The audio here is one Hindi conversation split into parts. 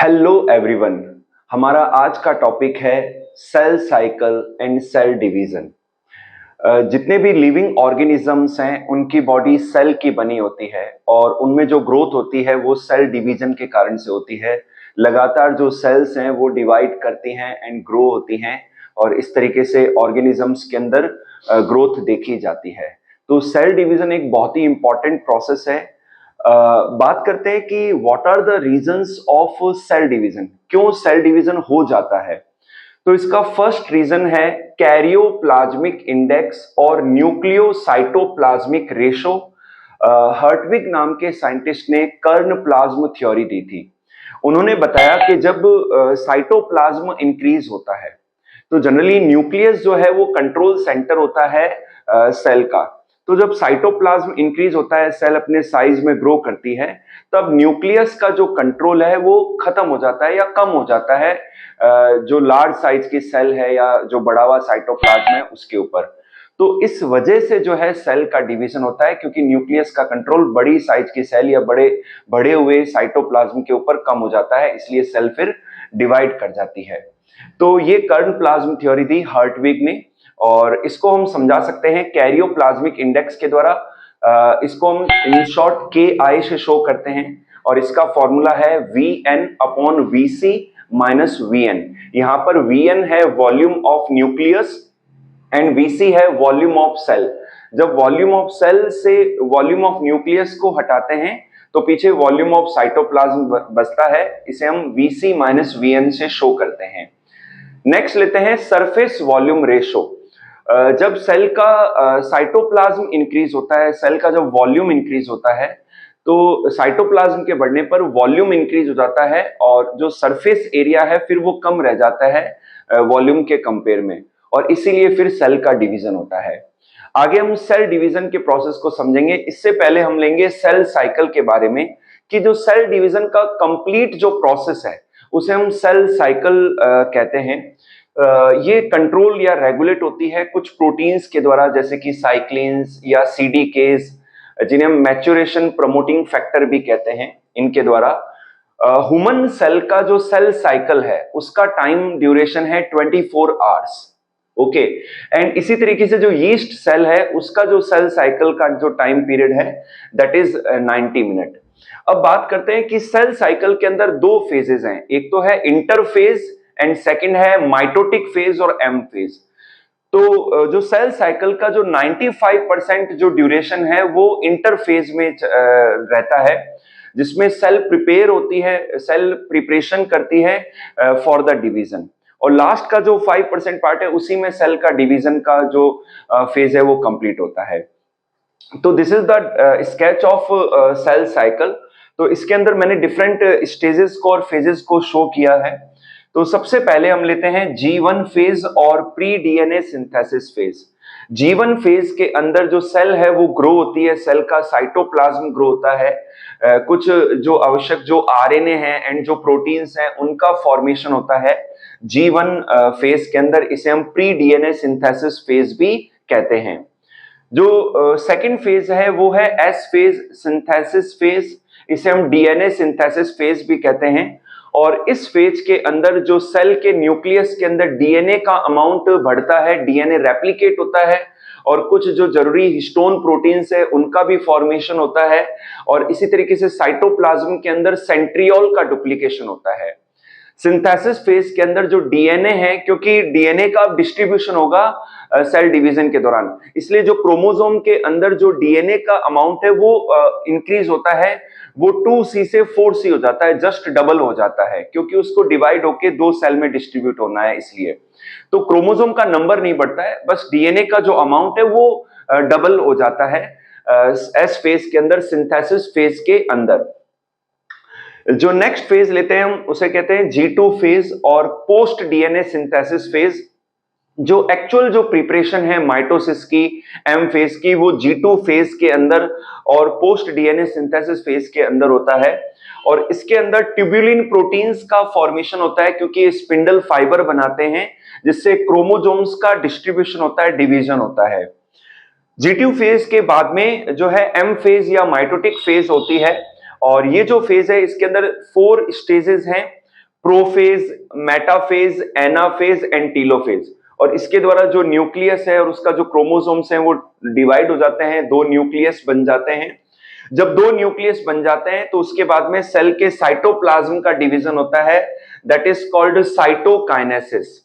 Hello everyone. हमारा आज का टॉपिक है cell cycle and cell division. जितने भी लिविंग ऑर्गेनिजम्स हैं उनकी बॉडी सेल की बनी होती है और उनमें जो ग्रोथ होती है वो सेल डिवीजन के कारण से होती है। लगातार जो सेल्स हैं वो डिवाइड करती हैं एंड ग्रो होती हैं और इस तरीके से ऑर्गेनिजम्स के अंदर ग्रोथ देखी जाती है। तो सेल डिवीजन एक बहुत ही इंपॉर्टेंट प्रोसेस है। बात करते हैं कि what are the reasons of cell division, क्यों सेल डिवीजन हो जाता है। तो इसका फर्स्ट रीजन है कैरियोप्लाज्मिक इंडेक्स और न्यूक्लियोसाइटोप्लाज्मिक रेशो। हर्टविग नाम के साइंटिस्ट ने कर्ण प्लाज्म थ्योरी दी थी। उन्होंने बताया कि जब साइटोप्लाज्म इंक्रीज होता है तो जनरली न्यूक्लियस जो है वो कंट्रोल सेंटर होता है सेल का। तो जब साइटोप्लाज्म इंक्रीज होता है, सेल अपने साइज में ग्रो करती है, तब न्यूक्लियस का जो कंट्रोल है वो खत्म हो जाता है या कम हो जाता है जो लार्ज साइज की सेल है या जो बड़ा हुआ साइटोप्लाज्म है उसके ऊपर। तो इस वजह से जो है सेल का डिवीजन होता है, क्योंकि न्यूक्लियस का कंट्रोल बड़ी साइज की सेल या बड़े हुए साइटोप्लाज्म के ऊपर कम हो जाता है, इसलिए सेल फिर डिवाइड कर जाती है। तो ये कर्ण प्लाज्म थ्योरी दी हर्टविग ने और इसको हम समझा सकते हैं कैरियोप्लाज्मिक इंडेक्स के द्वारा। इसको हम इन शॉर्ट के आई से शो करते हैं और इसका फॉर्मूला है Vn upon Vc minus Vn। यहाँ पर Vn है volume of nucleus and Vc है वॉल्यूम ऑफ सेल। जब वॉल्यूम ऑफ सेल से वॉल्यूम ऑफ न्यूक्लियस को हटाते हैं तो पीछे वॉल्यूम ऑफ साइटोप्लाज्म बचता है, इसे हम Vc माइनस Vn से शो करते हैं। नेक्स्ट लेते हैं सरफेस वॉल्यूम रेशो। जब सेल का साइटोप्लाज्म इंक्रीज होता है, सेल का जब वॉल्यूम इंक्रीज होता है तो साइटोप्लाज्म के बढ़ने पर वॉल्यूम इंक्रीज हो जाता है और जो सरफेस एरिया है फिर वो कम रह जाता है वॉल्यूम के कंपेयर में, और इसीलिए फिर सेल का डिवीजन होता है। आगे हम सेल डिवीजन के प्रोसेस को समझेंगे। इससे पहले हम लेंगे सेल साइकिल के बारे में कि जो सेल डिवीजन का कंप्लीट जो प्रोसेस है उसे हम सेल साइकिल कहते हैं। ये कंट्रोल या रेगुलेट होती है कुछ प्रोटीन्स के द्वारा, जैसे कि साइक्लिन्स या सीडीकेज, जिन्हें हम मैच्योरेशन प्रमोटिंग फैक्टर भी कहते हैं, इनके द्वारा। ह्यूमन सेल का जो सेल साइकिल है उसका टाइम ड्यूरेशन है 24 आवर्स। ओके, एंड इसी तरीके से जो यीस्ट सेल है उसका जो सेल साइकिल का जो टाइम पीरियड है दैट इज 90 मिनट। अब बात करते हैं कि सेल साइकिल के अंदर दो फेजेस हैं, एक तो है इंटरफेज एंड सेकंड है माइटोटिक फेज और एम फेज। तो जो सेल साइकिल का जो 95% जो ड्यूरेशन है वो इंटरफेज में रहता है, जिसमें सेल प्रिपेयर होती है, सेल प्रिपरेशन करती है फॉर द डिवीजन, और लास्ट का जो 5% पार्ट है उसी में सेल का डिवीजन का जो फेज है वो कंप्लीट होता है। तो this is the sketch of cell cycle. तो इसके अंदर मैंने डिफरेंट स्टेजेस को और फेजेस को शो किया है। तो सबसे पहले हम लेते हैं G1 फेज और pre DNA synthesis phase. G1 phase के अंदर जो सेल है वो ग्रो होती है, सेल का साइटोप्लाज्म ग्रो होता है, कुछ जो आवश्यक जो आरएनए हैं एंड जो प्रोटीन्स हैं उनका फॉर्मेशन होता है G1 फेज के अंदर। इसे हम प्री डीएनए सिंथेसिस फेज भी कहते हैं। जो सेकंड फेज है वो है एस फेज, सिंथेसिस फेज। इसे हम डीएनए सिंथेसिस फेज भी कहते हैं। और इस फेज के अंदर जो सेल के न्यूक्लियस के अंदर डीएनए का अमाउंट बढ़ता है, डीएनए रेप्लिकेट होता है और कुछ जो जरूरी हिस्टोन प्रोटीन्स है उनका भी फॉर्मेशन होता है, और इसी तरीके से साइटोप्लाज्म के अंदर सेंट्रियोल का डुप्लीकेशन होता है। सिंथेसिस फेज के अंदर जो डीएनए है, क्योंकि डीएनए का डिस्ट्रीब्यूशन होगा सेल डिवीजन के दौरान, इसलिए जो क्रोमोसोम के अंदर जो डीएनए का अमाउंट है वो इंक्रीज होता है, वो 2C से 4C हो जाता है, जस्ट डबल हो जाता है, क्योंकि उसको डिवाइड होके दो सेल में डिस्ट्रीब्यूट होना है इसलिए। तो क्रोमोसोम का नंबर नहीं बढ़ता है, बस डीएनए का जो अमाउंट है वो डबल हो जाता है एस फेज के अंदर, सिंथेसिस फेज के अंदर। जो नेक्स्ट फेज लेते हैं हम उसे कहते हैं G2 फेज और पोस्ट डीएनए सिंथेसिस फेज। जो एक्चुअल जो प्रिपरेशन है माइटोसिस की, एम फेज की, वो G2 फेज के अंदर और पोस्ट डीएनए सिंथेसिस फेज के अंदर होता है। और इसके अंदर ट्यूबुलिन प्रोटीन्स का फॉर्मेशन होता है, क्योंकि ये स्पिंडल फाइबर बनाते हैं जिससे क्रोमोसोम्स का डिस्ट्रीब्यूशन होता है, डिवीजन होता है। G2 फेज के बाद में जो है एम फेज या माइटोटिक फेज होती है, और ये जो फेज है इसके अंदर 4 स्टेजेस हैं। Prophase, metaphase, anaphase and telophase. और इसके द्वारा जो न्यूक्लियस है और उसका जो क्रोमोसोम्स हैं वो डिवाइड हो जाते हैं, दो न्यूक्लियस बन जाते हैं। जब दो न्यूक्लियस बन जाते हैं तो उसके बाद में सेल के साइटोप्लाज्म का डिवीजन होता है, दैट इज कॉल्ड साइटोकाइनेसिस।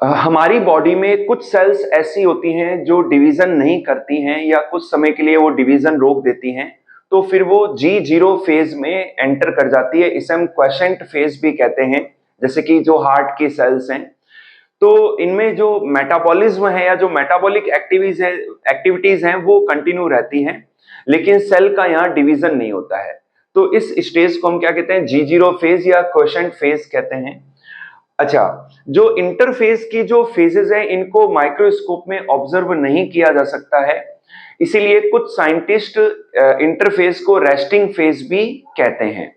हमारी बॉडी में कुछ सेल्स ऐसी होती हैं जो डिवीजन नहीं करती हैं या कुछ समय के लिए वो डिवीजन रोक देती हैं, तो फिर वो G0 फेज में एंटर कर जाती है। इसे हम क्वेसेंट फेज भी कहते हैं, जैसे कि जो हार्ट की सेल्स हैं। तो इनमें जो मेटाबॉलिज्म है या जो मेटाबॉलिक एक्टिविटीज हैं वो कंटिन्यू रहती हैं, लेकिन सेल का यहाँ डिवीजन नहीं होता है। तो इस स्टेज को हम क्या कहते हैं, G0 फेज या क्वेसेंट फेज कहते हैं। अच्छा, जो इंटरफेज की जो फेजेस हैं इनको माइक्रोस्कोप में ऑब्जर्व नहीं किया जा सकता है, इसीलिए कुछ साइंटिस्ट इंटरफेज को रेस्टिंग फेज भी कहते हैं।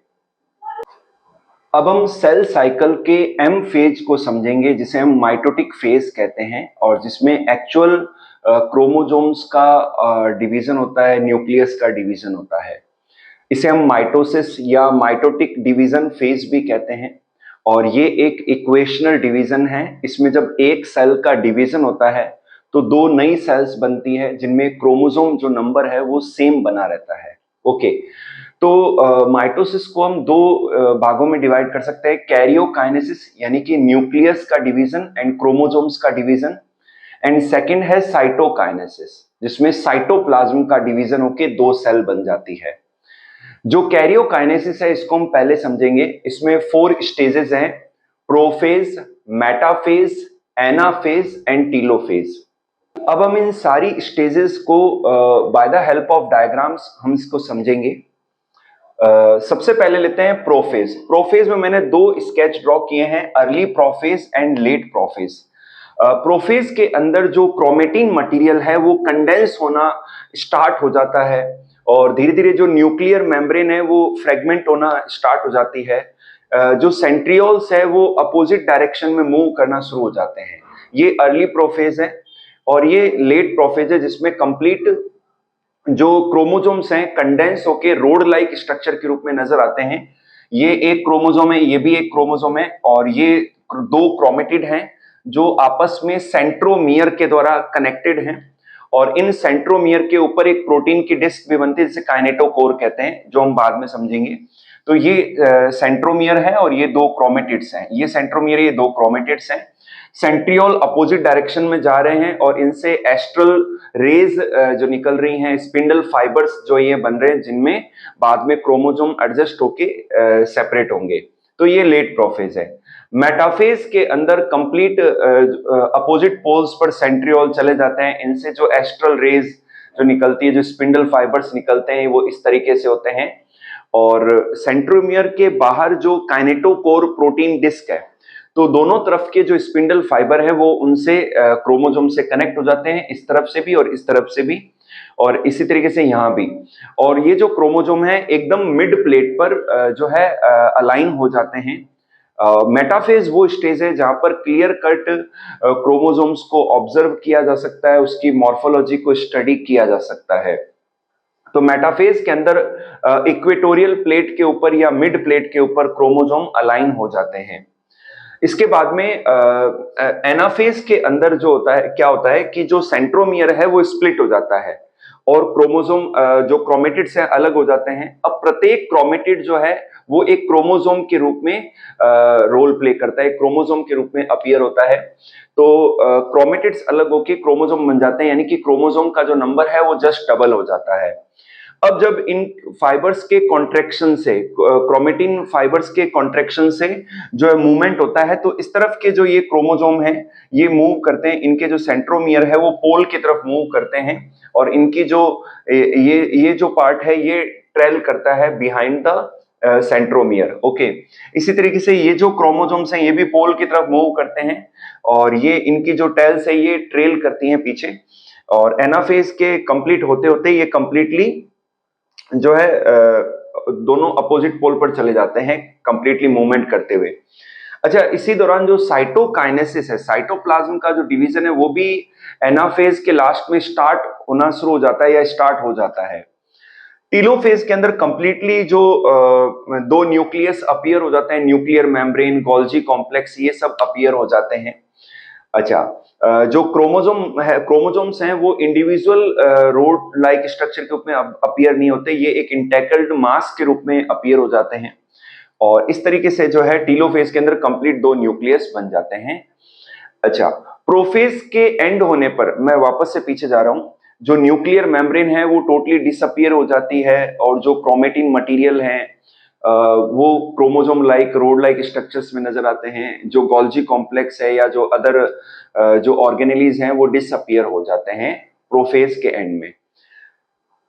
अब हम सेल साइकिल के एम फेज को समझेंगे, जिसे हम माइटोटिक फेज कहते हैं, और जिसमें एक्चुअल क्रोमोसोम्स का डिवीजन होता है, न्यूक्लियस का डिवीजन होता है। इसे हम माइटोसिस या माइटोटिक डिवीजन फेज भी कहते हैं। और ये एक इक्वेशनल डिवीजन है। इसमें जब एक सेल का डिवीजन होता है तो दो नई सेल्स बनती है जिनमें क्रोमोसोम जो नंबर है वो सेम बना रहता है। ओके, तो माइटोसिस को हम दो भागों में डिवाइड कर सकते हैं, कैरियोकाइनेसिस यानी कि न्यूक्लियस का डिवीजन एंड क्रोमोसोम्स का डिवीजन, एंड सेकंड है साइटोकाइनेसिस, जिसमें साइटोप्लाज्म का डिवीजन होके दो सेल बन जाती है। जो कैरियोकाइनेसिस है इसको हम पहले समझेंगे। इसमें 4 स्टेजेस हैं, prophase, metaphase, anaphase and telophase. अब हम इन सारी स्टेजेस को by the help of diagrams हम इसको समझेंगे। सबसे पहले लेते हैं प्रोफेज। प्रोफेज में मैंने 2 स्केच ड्रॉ किए हैं, early prophase and let prophase. Prophase के अंदर जो क्रोमेटिन मटेरियल है वो कंडेंस होना स्टार्ट हो जाता है और धीरे धीरे जो न्यूक्लियर मेम्ब्रेन है वो फ्रेगमेंट होना स्टार्ट हो जाती है। जो सेंट्रियोल्स है वो अपोजिट डायरेक्शन में मूव करना शुरू हो जाते हैं। ये अर्ली प्रोफेज है। और ये लेट प्रोफेज है जिसमें कंप्लीट जो क्रोमोसोम्स हैं कंडेंस होके रोड लाइक स्ट्रक्चर के रूप में नजर आते हैं। ये एक क्रोमोसोम है, ये भी एक क्रोमोसोम है, और ये 2 क्रोमेटिड हैं जो आपस में सेंट्रोमियर के द्वारा कनेक्टेड हैं। और इन सेंट्रोमियर के ऊपर एक प्रोटीन की डिस्क भी बनती है जिसे काइनेटोकोर कहते हैं, जो हम बाद में समझेंगे। तो ये सेंट्रोमियर है और ये 2 क्रोमेटिड्स हैं। ये सेंट्रोमियर, ये 2 क्रोमेटिड्स हैं। सेंट्रियोल अपोजिट डायरेक्शन में जा रहे हैं और इनसे एस्ट्रल रेज जो निकल रही हैं, स्पिंडल फाइबर्स जो ये बन रहे हैं, जिनमें बाद में क्रोमोसोम एडजस्ट होके सेपरेट होंगे। तो ये लेट प्रोफेज है। मेटाफेज के अंदर कंप्लीट अपोजिट पोल्स पर सेंट्रियोल चले जाते हैं। इनसे जो एस्ट्रल रेज जो निकलती है, जो स्पिंडल फाइबर्स निकलते हैं, वो इस तरीके से होते हैं। और सेंट्रोमियर के बाहर जो काइनेटोकोर प्रोटीन डिस्क है, तो दोनों तरफ के जो स्पिंडल फाइबर है वो उनसे क्रोमोसोम से कनेक्ट हो जाते हैं, इस तरफ से भी और इस तरफ से भी, और इसी तरीके से यहाँ भी। और ये जो क्रोमोसोम है एकदम मिड प्लेट पर जो है अलाइन हो जाते हैं। मेटाफेज वो स्टेज है जहां पर क्लियर कट क्रोमोसोम्स को ऑब्जर्व किया जा सकता है, उसकी मॉर्फोलॉजी को स्टडी किया जा सकता है। तो मेटाफेज के अंदर इक्वेटोरियल प्लेट के ऊपर या मिड प्लेट के ऊपर क्रोमोसोम अलाइन हो जाते हैं। इसके बाद में एनाफेज के अंदर जो होता है, क्या होता है कि जो सेंट्रोमियर है वो स्प्लिट हो जाता है और क्रोमोसोम जो क्रोमेटिड से अलग हो जाते हैं। अब प्रत्येक क्रोमेटिड जो है वो एक क्रोमोसोम के रूप में रोल प्ले करता है, क्रोमोसोम के रूप में अपीयर होता है। तो क्रोमेटिड्स अलग होकर क्रोमोसोम बन जाते हैं, यानी कि क्रोमोसोम का जो नंबर है वो जस्ट डबल हो जाता है। अब जब इन फाइबर्स के कॉन्ट्रैक्शन से, क्रोमेटिन फाइबर्स के कॉन्ट्रैक्शन से जो है मूवमेंट होता है, तो इस तरफ के जो ये क्रोमोसोम है ये मूव करते हैं, इनके जो सेंट्रोमियर है वो पोल की तरफ मूव करते हैं और इनकी जो ये जो पार्ट है ये ट्रेल करता है बिहाइंड द सेंट्रोमियर। ओके, इसी तरीके से ये जो क्रोमोसोम्स हैं ये भी पोल की तरफ मूव करते हैं और ये इनकी जो टेल्स है ये ट्रेल करती हैं पीछे। और एनाफेज के कंप्लीट होते होते ये कंप्लीटली जो है दोनों अपोजिट पोल पर चले जाते हैं कंप्लीटली मूवमेंट करते हुए। अच्छा, इसी दौरान जो साइटोकाइनेसिस है, साइटोप्लाज्म का जो डिवीजन है, वो भी एनाफेज के लास्ट में स्टार्ट होना शुरू हो जाता है या स्टार्ट हो जाता है। टीलोफेज के अंदर कंप्लीटली जो दो न्यूक्लियस अपीयर हो जाते हैं, न्यूक्लियर मेम्ब्रेन, गोल्जी कॉम्प्लेक्स, ये सब अपीयर हो जाते हैं। अच्छा, जो क्रोमोजोम्स हैं वो इंडिविजुअल रोड लाइक स्ट्रक्चर के रूप में अपीयर नहीं होते, ये एक इंटैक्ल्ड मास के रूप में अपीयर हो जाते हैं। और इस तरीके से जो है टीलोफेज के अंदर कंप्लीट दो न्यूक्लियस बन जाते हैं। अच्छा, प्रोफेज के एंड होने पर, मैं वापस से पीछे जा रहा हूं, जो न्यूक्लियर मेम्ब्रेन है वो टोटली डिसअपियर हो जाती है और जो क्रोमेटिन मटेरियल है वो chromosome like road like structures में नजर आते हैं। जो गोल्जी कॉम्प्लेक्स है या जो अदर जो ऑर्गेनेलीज हैं वो डिसअपियर हो जाते हैं प्रोफेज के एंड में।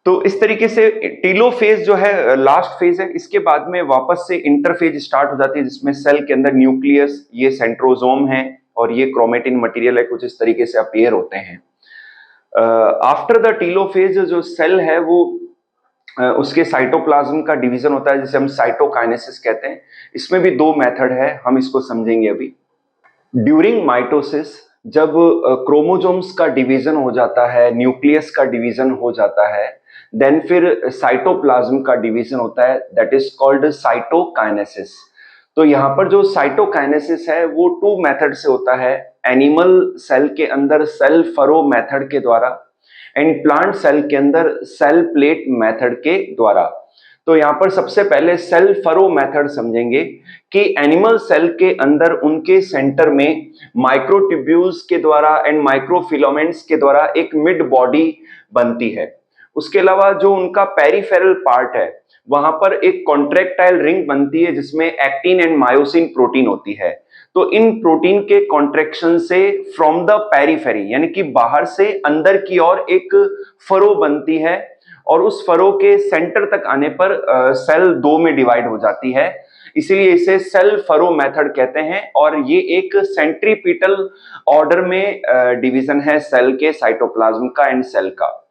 तो इस तरीके से टीलोफेज जो है लास्ट फेज है। इसके बाद में वापस से इंटरफेज स्टार्ट हो जाती है, जिसमें सेल के अंदर न्यूक्लियस, ये सेंट्रोजोम है और ये क्रोमेटिन मटेरियल है, कुछ इस तरीके से अपीयर होते हैं। आफ्टर द टीलोफेज जो सेल है वो उसके साइटोप्लाज्म का डिवीजन होता है, जिसे हम साइटोकाइनेसिस कहते हैं। इसमें भी दो मेथड है, हम इसको समझेंगे अभी। ड्यूरिंग माइटोसिस जब क्रोमोजोम्स का डिवीजन हो जाता है, न्यूक्लियस का डिवीजन हो जाता है, देन फिर साइटोप्लाज्म का डिवीजन होता है, दैट इज कॉल्ड साइटोकाइनेसिस। तो यहाँ पर जो साइटोकाइनेसिस है वो टू मेथड से होता है। एनिमल सेल के अंदर सेल फरो मेथड के द्वारा एंड प्लांट सेल के अंदर सेल प्लेट मेथड के द्वारा। तो यहां पर सबसे पहले सेल फरो मेथड समझेंगे कि एनिमल सेल के अंदर उनके सेंटर में माइक्रोट्यूब्यूल्स के द्वारा एंड माइक्रोफिलामेंट्स के द्वारा एक मिड बॉडी बनती है। उसके अलावा जो उनका पेरिफेरल पार्ट है वहां पर एक कॉन्ट्रैक्टाइल रिंग बनती है, जिसमें एक्टिन एंड मायोसिन प्रोटीन होती है। तो इन प्रोटीन के कॉन्ट्रैक्शन से फ्रॉम द पेरिफेरी, यानी कि बाहर से अंदर की ओर एक फरो बनती है और उस फरो के सेंटर तक आने पर सेल दो में डिवाइड हो जाती है। इसीलिए इसे सेल फरो मेथड कहते हैं और ये एक सेंट्रीपिटल ऑर्डर में डिवीजन है सेल के, साइटोप्लाज्म का एंड सेल का।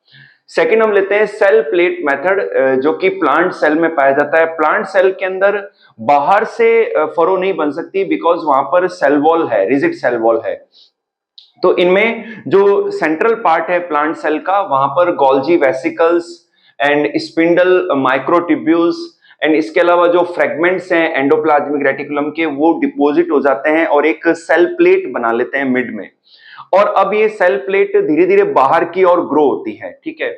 सेकेंड हम लेते हैं सेल प्लेट मेथड, जो कि प्लांट सेल में पाया जाता है। प्लांट सेल के अंदर बाहर से फरो नहीं बन सकती बिकॉज वहां पर सेल वॉल है, रिजिड सेल वॉल है। तो इनमें जो सेंट्रल पार्ट है प्लांट सेल का, वहां पर Golgi vesicles and spindle microtubules and इसके अलावा जो फ्रेगमेंट्स हैं एंडोप्लाज्मिक रेटिकुलम के, वो डिपोजिट हो जाते हैं और एक सेल प्लेट बना लेते हैं मिड में। और अब ये सेल प्लेट धीरे धीरे बाहर की ओर ग्रो होती है, ठीक है।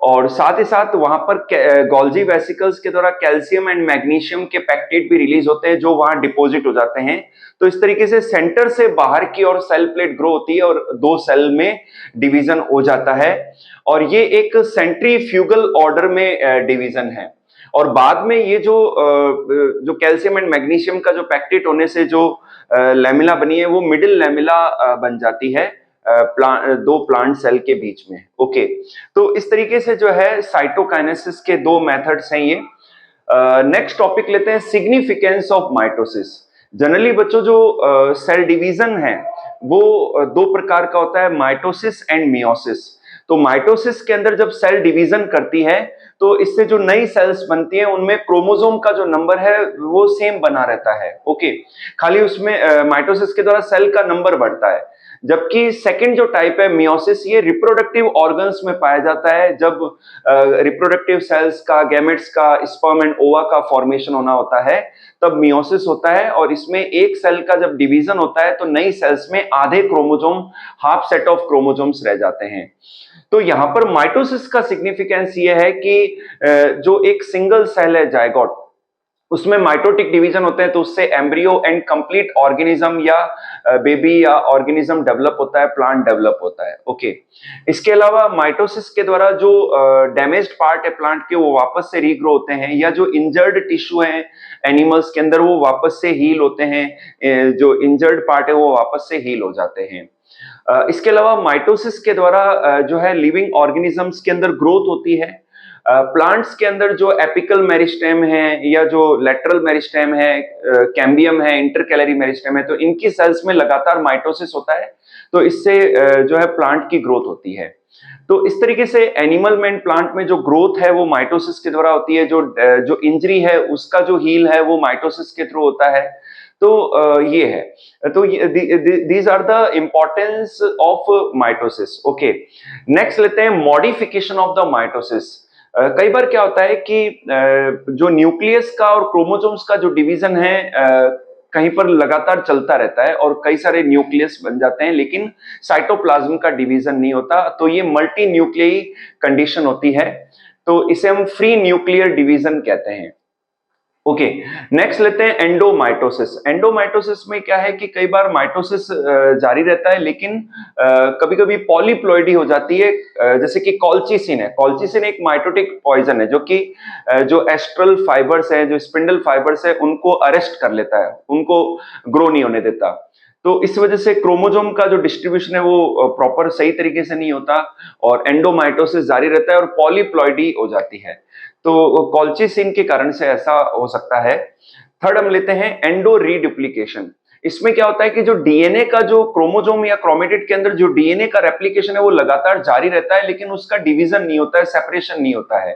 और साथ ही साथ वहां पर गोल्जी वेसिकल्स के द्वारा कैल्शियम एंड मैग्नीशियम के पैक्टेट भी रिलीज होते हैं, जो वहां डिपॉजिट हो जाते हैं। तो इस तरीके से सेंटर से बाहर की ओर सेल प्लेट ग्रो होती है और दो सेल में डिवीजन हो जाता है। और ये एक सेंट्रीफ्यूगल ऑर्डर में डिवीजन है। और बाद में ये जो कैल्शियम एंड मैग्नीशियम का जो पैक्टेट होने से जो लैमिला बनी है, वो मिडिल लैमिला बन जाती है दो प्लांट सेल के बीच में। ओके, तो इस तरीके से जो है साइटोकाइनेसिस के दो मेथड्स हैं ये। नेक्स्ट टॉपिक लेते हैं, सिग्निफिकेंस ऑफ माइटोसिस। जनरली बच्चों जो सेल डिवीजन है वो दो प्रकार का होता है, माइटोसिस एंड मियोसिस। तो माइटोसिस के अंदर जब सेल डिवीजन करती है तो इससे जो नई सेल्स बनती हैं उनमें क्रोमोसोम का जो नंबर है वो सेम बना रहता है। ओके, खाली उसमें माइटोसिस के द्वारा सेल का नंबर बढ़ता है। जबकि सेकंड जो टाइप है मियोसिस, ये रिप्रोडक्टिव ऑर्गन्स में पाया जाता है। जब रिप्रोडक्टिव सेल्स का, गैमेट्स का, स्पर्म एंड ओवा का फॉर्मेशन होना होता है तब मियोसिस होता है। और इसमें एक सेल का जब डिवीजन होता है तो नई सेल्स में आधे chromosome, half set of chromosomes रह जाते हैं। तो यहां पर माइटोसिस का सिग्निफिकेंस ये है कि जो एक सिंगल सेल है जायगोट, उसमें माइटोटिक डिवीजन होते हैं, तो उससे एम्ब्रियो एंड कंप्लीट ऑर्गेनिज्म या बेबी या ऑर्गेनिज्म डेवलप होता है, प्लांट डेवलप होता है। ओके, इसके अलावा माइटोसिस के द्वारा जो डैमेज्ड पार्ट है प्लांट के, वो वापस से रीग्रो होते हैं, या जो इंजर्ड टिश्यू है एनिमल्स के अंदर वो वापस से हील होते हैं, जो इंजर्ड पार्ट है वो वापस से हील हो जाते हैं। इसके अलावा माइटोसिस के द्वारा जो है लिविंग ऑर्गेनिजम्स के अंदर ग्रोथ होती है। प्लांट्स के अंदर जो एपिकल मेरिस्टेम है या जो लेटरल मेरिस्टेम है, कैम्बियम है, इंटरकैलरी मेरिस्टेम है, तो इनकी सेल्स में लगातार माइटोसिस होता है। तो इससे जो है प्लांट की ग्रोथ होती है। तो इस तरीके से एनिमल में, प्लांट में जो ग्रोथ है वो माइटोसिस के द्वारा होती है। जो इंजरी है उसका जो हील है वो माइटोसिस के थ्रू होता है। तो ये है। तो these are the importance of mitosis. Okay, next लेते हैं मॉडिफिकेशन ऑफ द माइटोसिस। कई बार क्या होता है कि जो न्यूक्लियस का और क्रोमोसोम्स का जो डिवीजन है कहीं पर लगातार चलता रहता है और कई सारे न्यूक्लियस बन जाते हैं, लेकिन साइटोप्लाज्म का डिवीजन नहीं होता, तो ये मल्टी न्यूक्लियई कंडीशन होती है, तो इसे हम फ्री न्यूक्लियर डिवीजन कहते हैं। ओके, नेक्स्ट लेते हैं एंडोमाइटोसिस। एंडोमाइटोसिस में क्या है कि कई बार माइटोसिस जारी रहता है, लेकिन कभी कभी पॉलीप्लॉइडी हो जाती है, जैसे कि कॉल्चिसिन है। कॉल्चिसिन एक माइटोटिक पॉइजन है जो कि जो एस्ट्रल फाइबर्स है, जो स्पिंडल फाइबर्स है, उनको अरेस्ट कर लेता है, उनको ग्रो नहीं होने देता। तो इस वजह से क्रोमोसोम का जो डिस्ट्रीब्यूशन है वो प्रॉपर सही तरीके से नहीं होता और एंडोमाइटोसिस जारी रहता है और पॉलीप्लॉइडी हो जाती है। तो कॉल्चिसिन के कारण से ऐसा हो सकता है। थर्ड हम लेते हैं एंडो रीडुप्लीकेशन। इसमें क्या होता है कि जो डीएनए का जो क्रोमोसोम या क्रोमेटिड के अंदर जो डीएनए का रेप्लिकेशन है वो लगातार जारी रहता है, लेकिन उसका डिवीजन नहीं होता है, सेपरेशन नहीं होता है।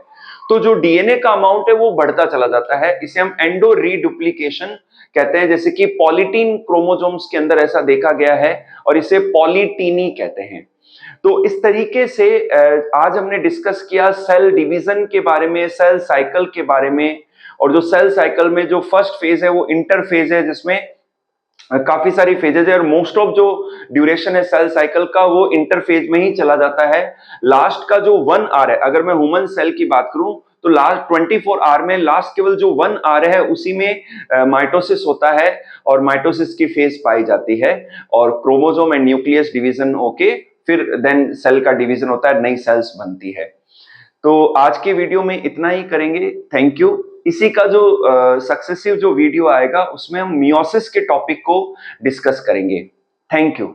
तो जो डीएनए का अमाउंट है वो बढ़ता चला जाता है, इसे हम एंडो रीडुप्लीकेशन कहते हैं। जैसे कि पॉलीटीन क्रोमोसोम्स के अंदर ऐसा देखा गया है और इसे पॉलीटीनी कहते हैं। तो इस तरीके से आज हमने डिस्कस किया सेल डिवीजन के बारे में, सेल साइकिल के बारे में। और जो सेल साइकिल में जो फर्स्ट फेज है वो इंटरफेज है, जिसमें काफी सारी फेजेज है और मोस्ट ऑफ जो ड्यूरेशन है सेल साइकिल का वो इंटरफेज में ही चला जाता है। लास्ट का जो 1 आवर है, अगर मैं ह्यूमन सेल की बात करूं तो लास्ट 24 आवर में लास्ट केवल जो 1 आवर है उसी में माइटोसिस होता है और माइटोसिस की फेज पाई जाती है और क्रोमोसोम एंड न्यूक्लियस डिवीजन होके फिर देन सेल का डिवीजन होता है, नई सेल्स बनती है। तो आज के वीडियो में इतना ही करेंगे। Thank you. इसी का जो सक्सेसिव जो वीडियो आएगा उसमें हम मियोसिस के टॉपिक को डिस्कस करेंगे। Thank you.